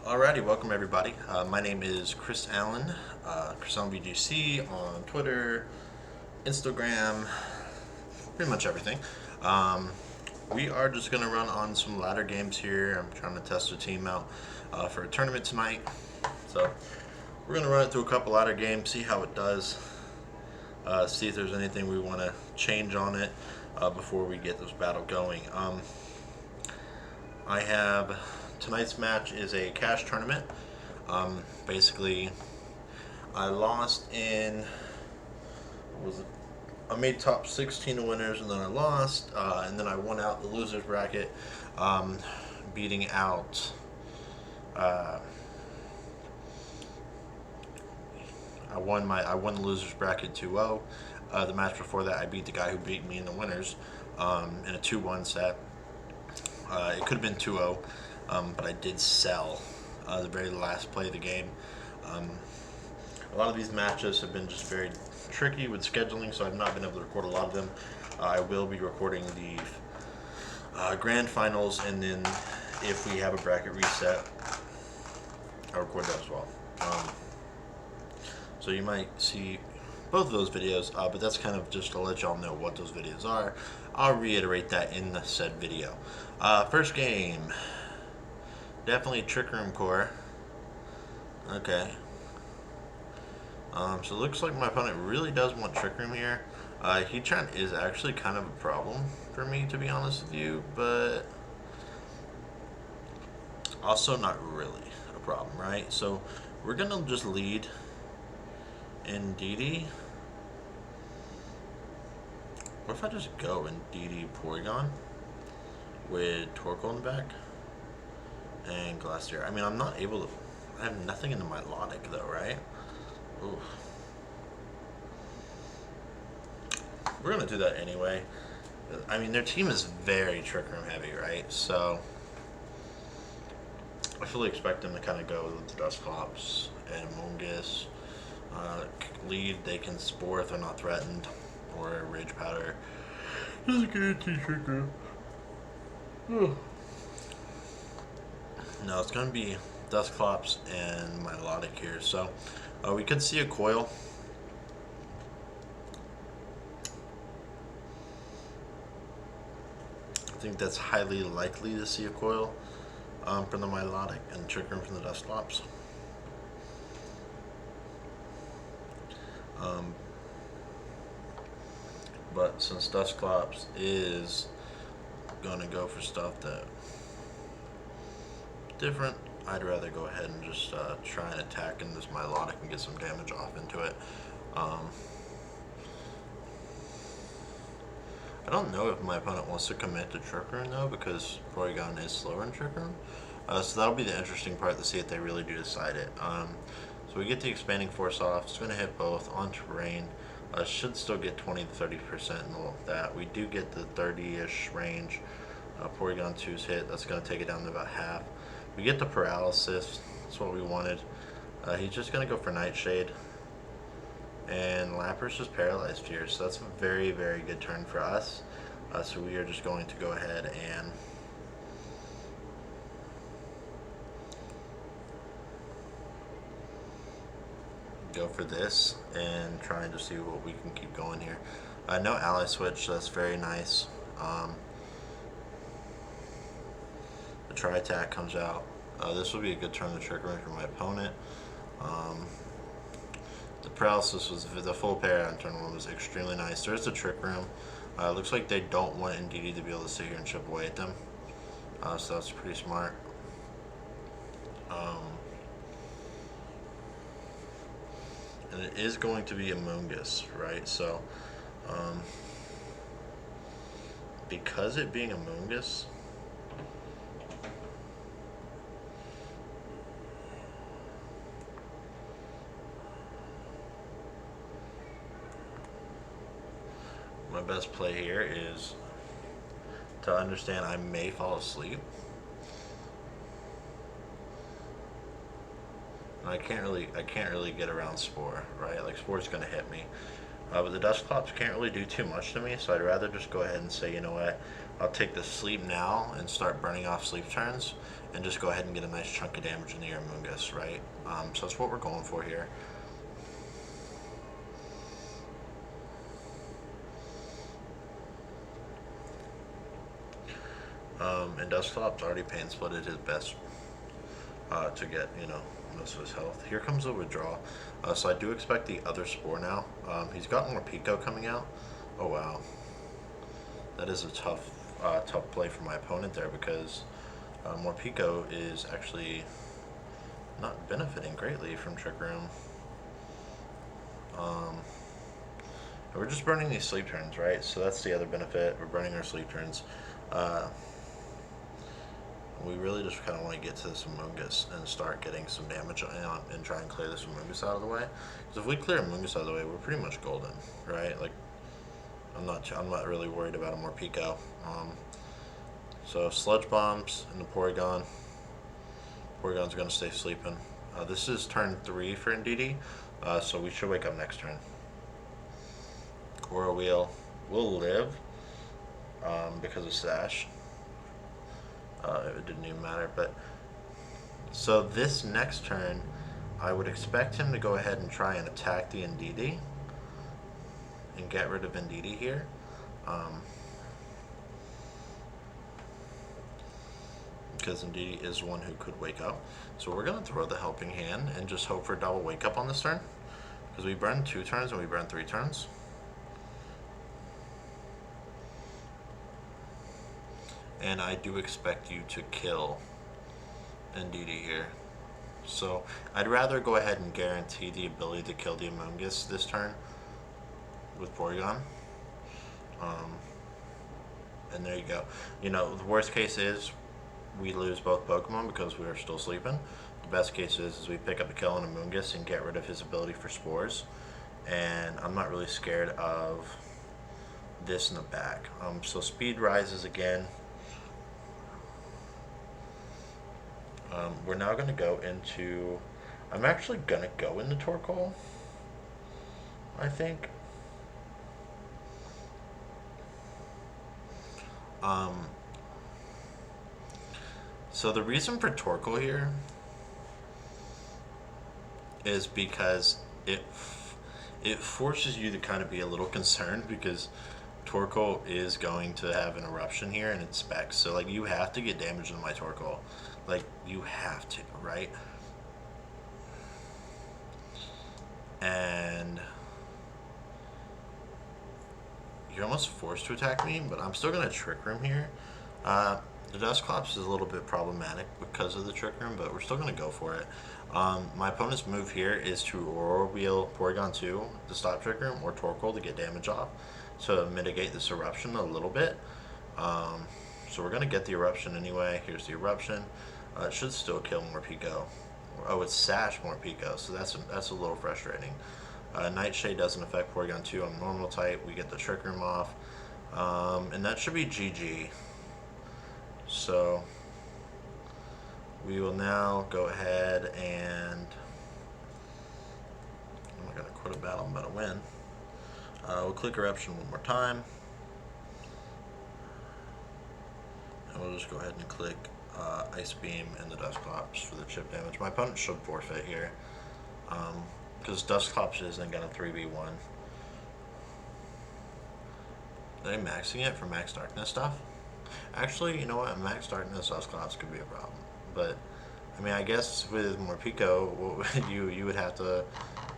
Alrighty, welcome everybody. My name is Chris Allen, Chris Allen VGC on Twitter, Instagram, pretty much everything. Um, we are just going to run on some ladder games here. I'm trying to test the team out for a tournament tonight. So we're going to run it through a couple ladder games, see how it does, see if there's anything we want to change on it before we get this battle going. I have tonight's match is a cash tournament. Basically, I lost in was it? I made top 16 winners and then I lost, and then I won out the losers bracket, beating out. Uh, I won the losers bracket 2-0. The match before that, I beat the guy who beat me in the winners in a 2-1 set. It could have been 2-0, but I did sell the very last play of the game. A lot of these matches have been just very tricky with scheduling, so I've not been able to record a lot of them. I will be recording the grand finals, and then if we have a bracket reset, I'll record that as well. So you might see both of those videos, but that's kind of just to let y'all know what those videos are. I'll reiterate that in the said video. First game, definitely Trick Room Core. Okay. So it looks like my opponent really does want Trick Room here. Heatran is actually kind of a problem for me, to be honest with you, but also not really a problem, right? So we're gonna just lead in DD. What if I just go in DD Porygon with Torkoal in the back and Glacier? I mean, I'm not able to. I have nothing in the Milotic though, right? Oof. We're gonna do that anyway. I mean, their team is very Trick Room heavy, right? So I fully expect them to kind of go with the Dusclops and Amoonguss. Lead, they can Spore if they're not threatened, or Rage Powder. This is a guarantee Trick Room. No, it's gonna be Dusclops and Milotic here. So we could see a Coil. I think that's highly likely to see a Coil from the Milotic and Trick Room from the Dusclops. But since Dusclops is gonna go for stuff that different, I'd rather go ahead and just try and attack in this Milotic and get some damage off into it. I don't know if my opponent wants to commit to Trick Room though, because Porygon is slower in Trick Room. So that'll be the interesting part to see if they really do decide it. So we get the Expanding Force off. It's going to hit both on terrain. Should still get 20 to 30% in that. We do get the 30-ish range. Porygon 2's hit. That's going to take it down to about half. We get the Paralysis. That's what we wanted. He's just going to go for Nightshade. And Lapras just paralyzed here. So that's a very, very good turn for us. So we are just going to go ahead and go for this and trying to see what we can keep going here. No ally switch, so that's very nice. The Tri-Attack comes out. This will be a good turn to Trick Room for my opponent. The Paralysis was the full pair on turn 1 was extremely nice. There's the Trick Room. Looks like they don't want NDD to be able to sit here and chip away at them. So that's pretty smart. And it is going to be Amoonguss, right? So, because it being Amoonguss, my best play here is to understand I may fall asleep. I can't really get around Spore, right? Like Spore's gonna hit me. But the Dusclops can't really do too much to me, so I'd rather just go ahead and say, you know what, I'll take the sleep now and start burning off sleep turns and just go ahead and get a nice chunk of damage in the Amoonguss, right? So that's what we're going for here. And Dusclops already pain splitted his best to get, most of his health. Here comes a withdrawal. So I do expect the other Spore now. He's got more Pico coming out. Oh wow. That is a tough play for my opponent there because Morpeko is actually not benefiting greatly from Trick Room. We're just burning these sleep turns, right? So that's the other benefit. We're burning our sleep turns. We really just kind of want to get to this Amoonguss and start getting some damage on and try and clear this Amoonguss out of the way. Because if we clear Amoonguss out of the way, we're pretty much golden, right? Like, I'm not really worried about a Morpeko. So Sludge Bombs and the Porygon. Porygon's going to stay sleeping. This is turn 3 for Indeedee, so we should wake up next turn. Aura Wheel will live because of Sash. It didn't even matter, but so this next turn, I would expect him to go ahead and try and attack the Indeedee and get rid of Indeedee here. Because Indeedee is one who could wake up. So we're going to throw the Helping Hand and just hope for a double wake up on this turn. Because we burned 2 turns and we burned 3 turns. And I do expect you to kill Indeedee here. So I'd rather go ahead and guarantee the ability to kill the Amoonguss this turn with Porygon. And there you go. The worst case is we lose both Pokemon because we are still sleeping. The best case is we pick up a kill on Amoonguss and get rid of his ability for Spores. And I'm not really scared of this in the back. So speed rises again. We're now going to go into... I'm actually going to go into Torkoal, I think. So the reason for Torkoal here is because it forces you to kind of be a little concerned because Torkoal is going to have an eruption here and it's specs. So like you have to get damage into my Torkoal. Like you have to, right? And you're almost forced to attack me, but I'm still gonna Trick Room here. The Dusclops is a little bit problematic because of the Trick Room, but we're still gonna go for it. My opponent's move here is to Aurora Wheel Porygon 2 to stop Trick Room or Torkoal to get damage off to mitigate this eruption a little bit. So we're gonna get the eruption anyway. Here's the eruption. It should still kill Morpeko. Oh, it's Sash Morpeko, so that's a little frustrating. Nightshade doesn't affect Porygon 2 on normal type. We get the Trick Room off. And that should be GG. So we will now go ahead and... I'm not going to quit a battle, I'm about to win. We'll click Eruption one more time. And we'll just go ahead and click Ice Beam and the Dusclops for the chip damage. My opponent should forfeit here. Because Dusclops isn't going to 3v1. Are they maxing it for Max Darkness stuff? Actually, you know what? Max Darkness Dusclops could be a problem. But, I mean, I guess with Morpeko, you would have to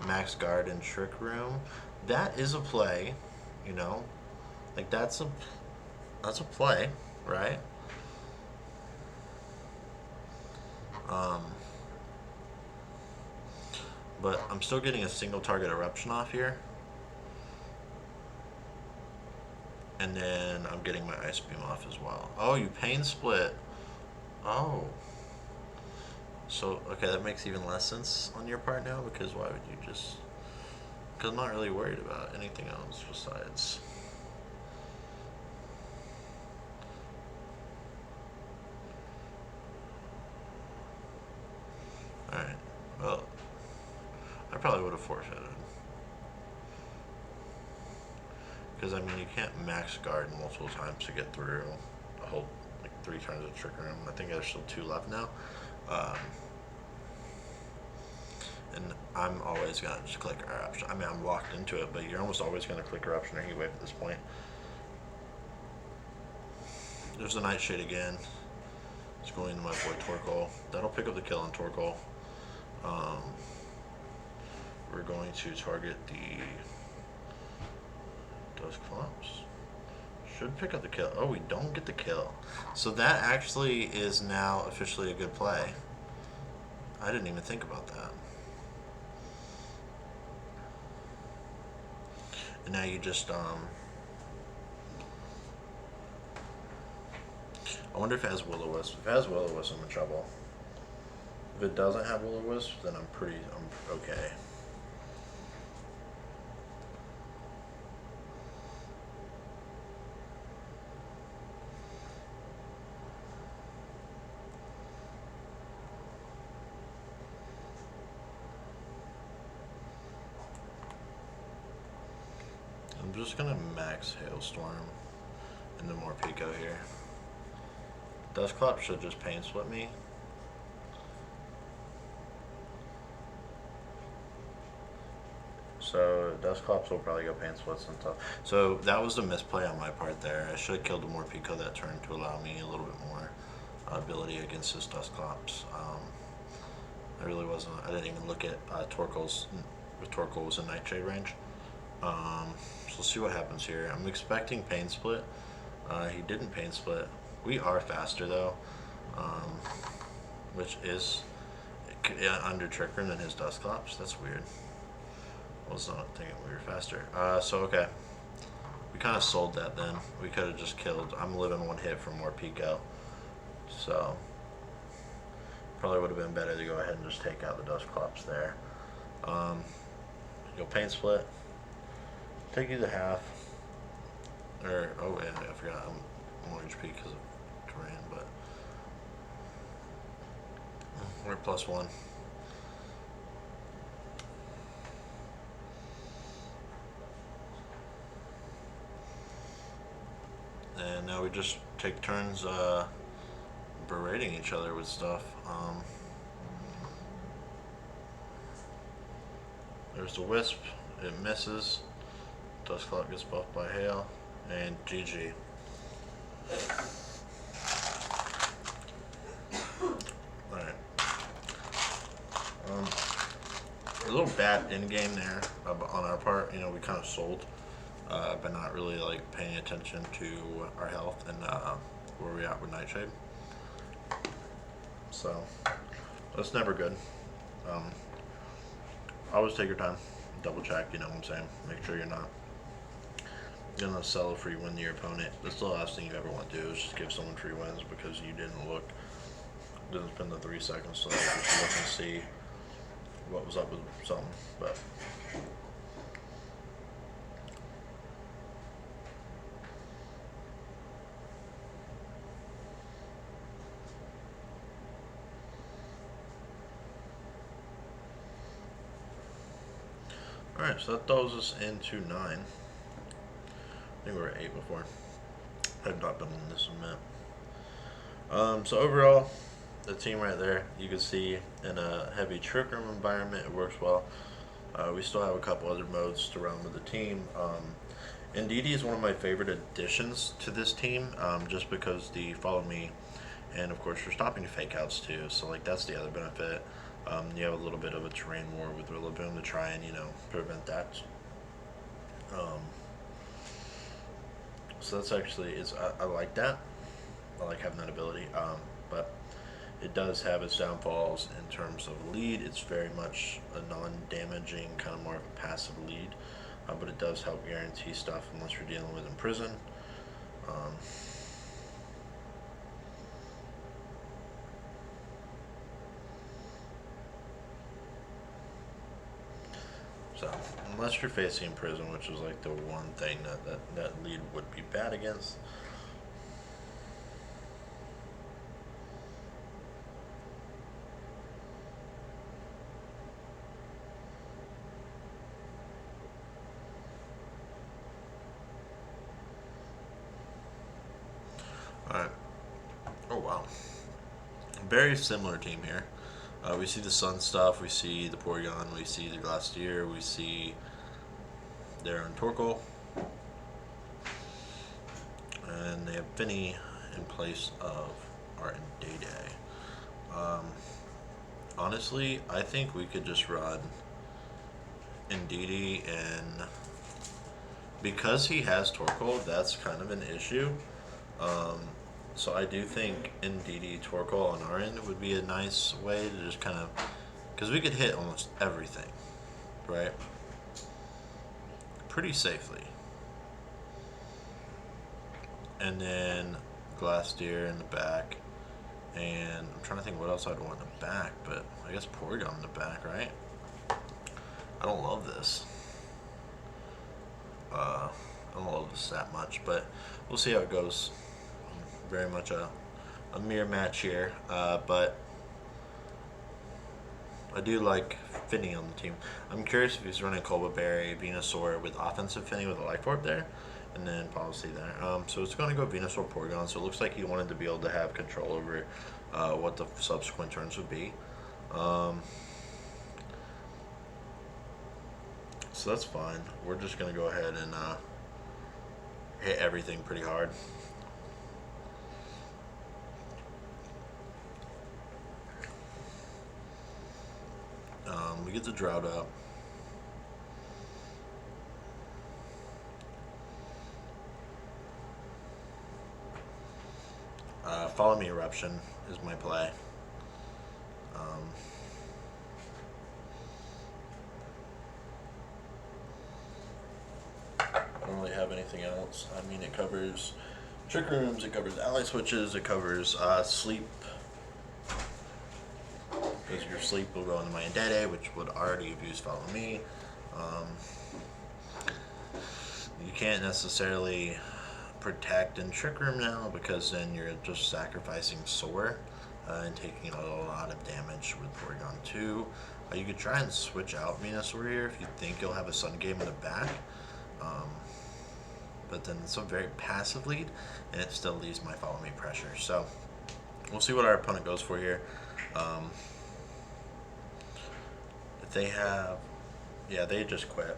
Max Guard and Trick Room. That is a play, Like, that's a play, right? But I'm still getting a single target eruption off here. And then I'm getting my Ice Beam off as well. Oh, you Pain Split. Oh. So, okay, that makes even less sense on your part now, because why would you just... Because I'm not really worried about anything else besides... Alright, well, I probably would have forfeited. Because, I mean, you can't max guard multiple times to get through. hold like 3 turns of Trick Room. I think there's still 2 left now. Um, and I'm always gonna just click Eruption. I mean, I'm locked into it, but you're almost always gonna click Eruption or Heatwave at this point. There's the Nightshade again. It's going to my boy Torkoal. That'll pick up the kill on Torkoal. We're going to target the Dusclops. Should pick up the kill. Oh, we don't get the kill. So that actually is now officially a good play. I didn't even think about that. And now you just, I wonder if it has Will-O-Wisp. If it has Will-O-Wisp, I'm in trouble. If it doesn't have Will-O-Wisp, then I'm okay. I'm just gonna max Hailstorm into Morpeko here. Dusclops should just Pain Split me. So Dusclops will probably go Pain Splits and stuff. So that was a misplay on my part there. I should have killed the Morpeko that turn to allow me a little bit more ability against this Dusclops. I really wasn't. I didn't even look at Torkoal's. If Torkoal was in Nightshade range. So let's see what happens here. I'm expecting Pain Split. He didn't Pain Split. We are faster though, which is under Trick Room than his Dusclops. That's weird. I was not thinking we were faster. So okay, we kind of sold that then. We could have just killed. I'm living 1 hit from Morpeko, so probably would have been better to go ahead and just take out the Dusclops there. Go Pain Split. Take you to half. Or, oh yeah, I forgot I'm more HP because of terrain, but we're +1. And now we just take turns berating each other with stuff. There's the Wisp. It misses. Dusclops gets buffed by Hail. And GG. Alright. A little bad in game there on our part. You know, we kind of sold by not really like paying attention to our health and where we're at with Nightshade. So that's never good. Always take your time, double check. You know what I'm saying? Make sure you're not gonna sell a free win to your opponent. That's the last thing you ever want to do, is just give someone free wins because you didn't look, didn't spend the 3 seconds to like just look and see what was up with something. But alright, so that throws us into 9. I think we were at 8 before. I've not been on this event. So overall, the team right there, you can see in a heavy Trick Room environment, it works well. We still have a couple other modes to run with the team. Indeedee is one of my favorite additions to this team, just because the Follow Me, and of course you're stopping fake outs too, so like that's the other benefit. You have a little bit of a terrain war with Rillaboom to try and, you know, prevent that. So that's actually, I like that. I like having that ability, but it does have its downfalls in terms of lead. It's very much a non-damaging, kind of more of a passive lead, but it does help guarantee stuff unless you're dealing with Imprison. So unless you're facing Imprison, which is like the one thing that lead would be bad against. Alright, very similar team here. We see the Sun stuff, we see the Porygon, we see the Glacier, we see their own Torkoal, and they have Finny in place of Art and Day-Day. Honestly, I think we could just run Indeedee, and because he has Torkoal, that's kind of an issue. So I do think Indeedee, Torkoal, and Arden would be a nice way to just kind of, because we could hit almost everything, right? Pretty safely. And then Glacier in the back. And I'm trying to think what else I'd want in the back, but I guess Porygon in the back, right? I don't love this. I don't love this that much, but we'll see how it goes. Very much a mirror match here, but I do like Finny on the team. I'm curious if he's running Colba Berry, Venusaur with offensive Finny with a Life Orb there, and then Policy there. So it's going to go Venusaur Porygon, so it looks like he wanted to be able to have control over what the subsequent turns would be. So that's fine. We're just going to go ahead and hit everything pretty hard. We get the Drought up. Follow Me Eruption is my play. I don't really have anything else. I mean, it covers Trick Rooms, it covers Ally Switches, it covers Sleep. Because your Sleep will go into my Indete, which would already have used Follow Me. You can't necessarily protect in Trick Room now, because then you're just sacrificing Soar and taking a lot of damage with Porygon 2. You could try and switch out Venusaur here if you think you'll have a Sun Game in the back. But then it's a very passive lead, and it still leaves my Follow Me pressure. So we'll see what our opponent goes for here. If they have, yeah, they just quit.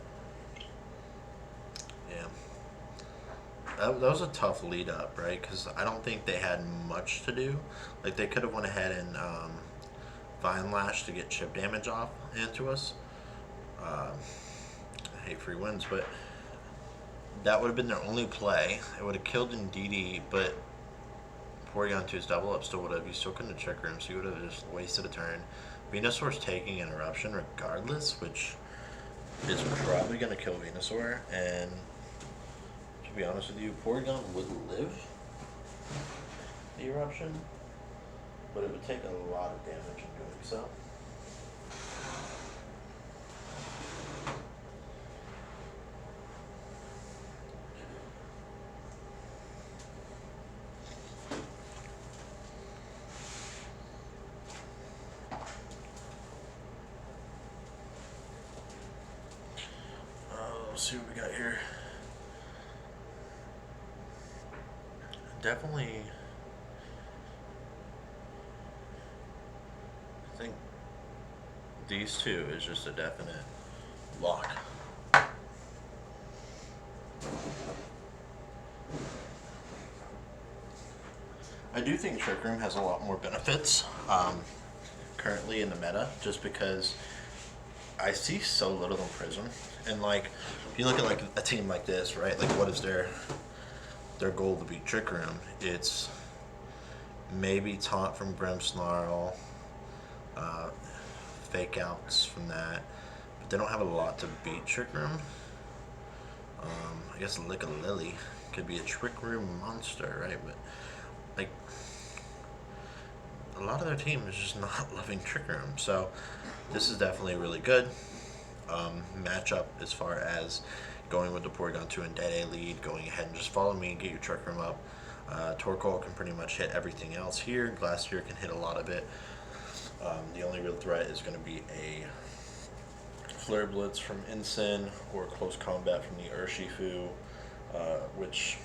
Yeah. That was a tough lead up, right? Because I don't think they had much to do. Like, they could have went ahead and Vine Lash to get chip damage off into us. I hate free wins, but that would have been their only play. It would have killed Indeedee, but Porygon 2's double up still would have. You still couldn't have Trick Room, so you would have just wasted a turn. Venusaur's taking an Eruption regardless, which is probably going to kill Venusaur, and to be honest with you, Porygon would live the Eruption, but it would take a lot of damage in doing so. Let's see what we got here. Definitely, I think these two is just a definite lock. I do think Trick Room has a lot more benefits currently in the meta, just because I see so little in Prism. And like, if you look at like a team like this, right? Like, what is their goal to beat Trick Room? It's maybe Taunt from Grimmsnarl, Fake Outs from that, but they don't have a lot to beat Trick Room. I guess Lick-a-Lily could be a Trick Room monster, right? But like, a lot of their team is just not loving Trick Room, so this is definitely really good matchup as far as going with the Porygon 2 and Indete lead, going ahead and just follow me and get your Trick Room up. Torkoal can pretty much hit everything else here. Glacier can hit a lot of it. The only real threat is going to be a Flare Blitz from Incin or Close Combat from the Urshifu, which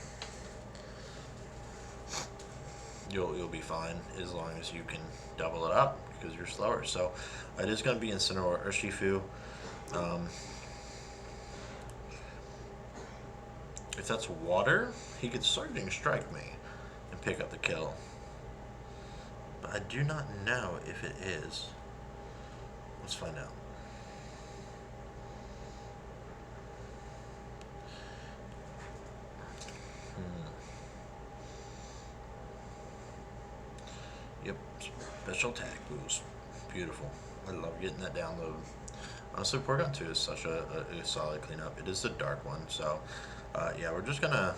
you'll be fine as long as you can double it up because you're slower. So it is going to be Incineroar Urshifu. If that's water, he could Surging Strike me and pick up the kill. But I do not know if it is. Let's find out. Yep, special attack boost. Beautiful. I love getting that download. Honestly, Porygon 2 is such a solid cleanup. It is the dark one, so yeah, we're just gonna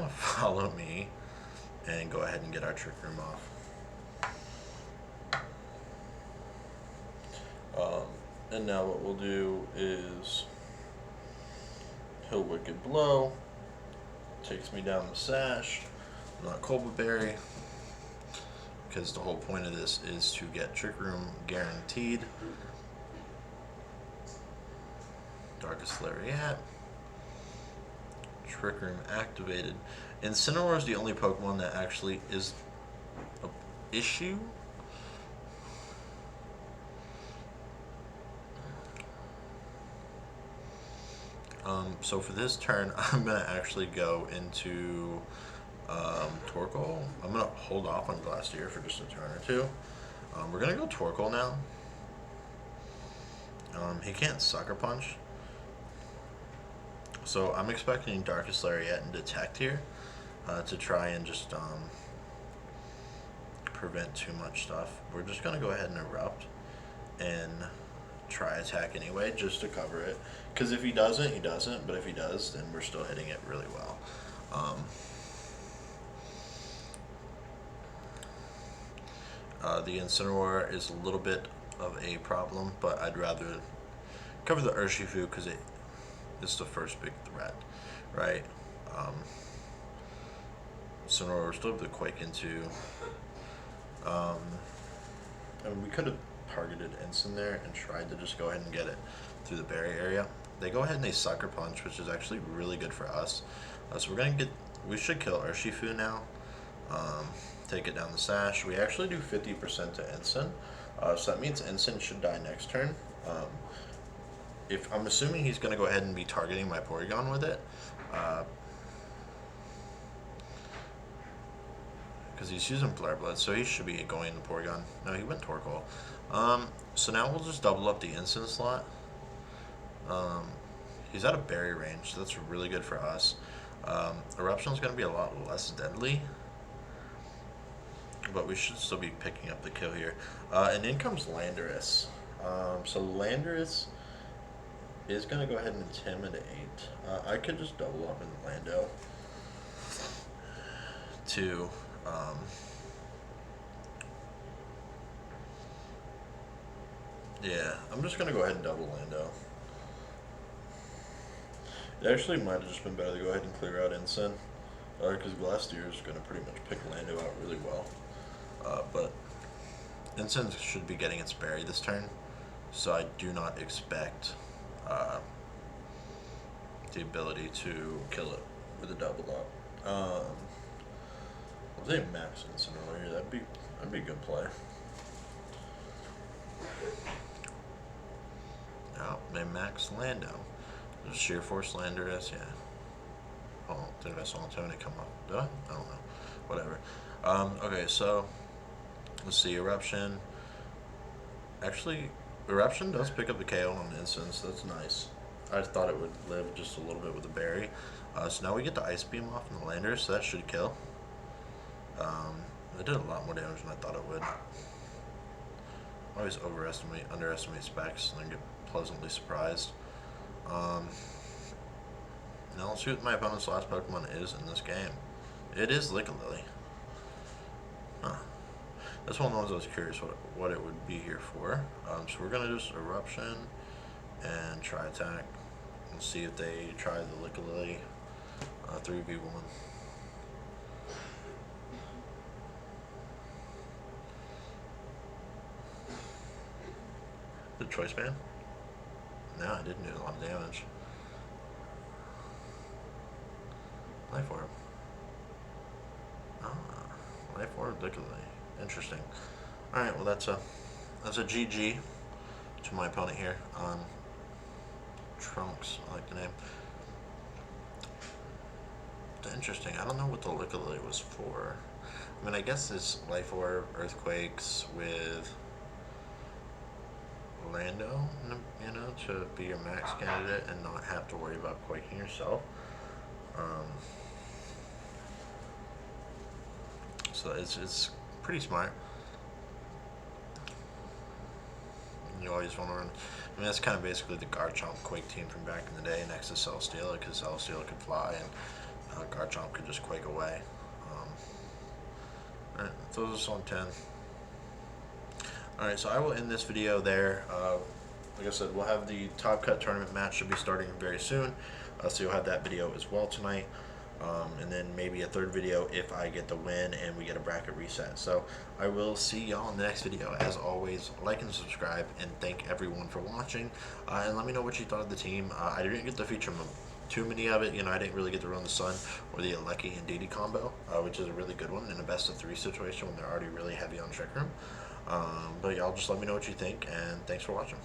follow me and go ahead and get our Trick Room off. And now what we'll do is he'll Wicked Blow, takes me down the Sash, not Colbur Berry, because the whole point of this is to get Trick Room guaranteed. Darkest Lariat, Trick Room activated. Incineroar is the only Pokemon that actually is an issue. So for this turn, I'm going to actually go into Torkoal. I'm going to hold off on Glacier for just a turn or two. We're going to go Torkoal now. He can't Sucker Punch. So I'm expecting Darkest Lariat and Detect here to try and just prevent too much stuff. We're just going to go ahead and Erupt and try attack anyway, just to cover it. Because if he doesn't, he doesn't. But if he does, then we're still hitting it really well. The Incineroar is a little bit of a problem, but I'd rather cover the Urshifu because it's the first big threat, right? Incineroar still have the Quake into. And we could have targeted Ensign there and tried to just go ahead and get it through the berry area. They go ahead and they Sucker Punch, which is actually really good for us. So we should kill Urshifu now. Take it down the Sash. We actually do 50% to Ensign. So that means Ensign should die next turn. If I'm assuming he's going to go ahead and be targeting my Porygon with it. Because he's using Flare Blood, so he should be going to Porygon. No, he went Torkoal. So now we'll just double up the Instant slot. He's out of berry range, so that's really good for us. Eruption is going to be a lot less deadly, but we should still be picking up the kill here. And in comes Landorus. So Landorus is going to go ahead and Intimidate. I could just double up in Lando to yeah, I'm just going to go ahead and double Lando. It actually might have just been better to go ahead and clear out Ensign, because Glacier is going to pretty much pick Lando out really well. But Ensign should be getting its berry this turn, so I do not expect the ability to kill it with a double up. If they max Ensign earlier, that'd be a good play. Oh, they max Lando. Does Sheer Force Landorus? Yeah. Oh, did I saw Tony come up? Did I? I don't know. Whatever. Okay, so let's see. Eruption. Actually, Eruption does pick up the KO on Instance. That's nice. I thought it would live just a little bit with the berry. So now we get the Ice Beam off in the Landorus, so that should kill. It did a lot more damage than I thought it would. I always underestimate specs and then get pleasantly surprised. Now let's see what my opponent's last Pokemon is in this game. It is Lickalily. Huh. That's one of the ones I was curious what it would be here for. So we're gonna just Eruption and try attack and see if they try the Lickalily 3v1. The Choice Band? No, I didn't do a lot of damage. Play for him. Life Orb Liquid. Interesting. Alright, well that's a GG to my opponent here. Trunks, I like the name. Interesting. I don't know what the Liquid was for. I mean, I guess it's Life Orb, Earthquakes with Lando, you know, to be your max candidate and not have to worry about quaking yourself. So it's pretty smart. You always want to run. I mean, that's kind of basically the Garchomp Quake team from back in the day next to Celesteela, because Celesteela could fly and Garchomp could just Quake away. Alright, throws us on 10. Alright, so I will end this video there. Like I said, we'll have the Top Cut tournament match should be starting very soon. So you'll have that video as well tonight. And then maybe a third video if I get the win and we get a bracket reset. So I will see y'all in the next video. As always, like and subscribe, and thank everyone for watching. And let me know what you thought of the team. I didn't get to feature too many of it. You know, I didn't really get to run the Sun or the Alecki and Didi combo, which is a really good one in a best of 3 situation when they're already really heavy on Trick Room. But y'all just let me know what you think, and thanks for watching.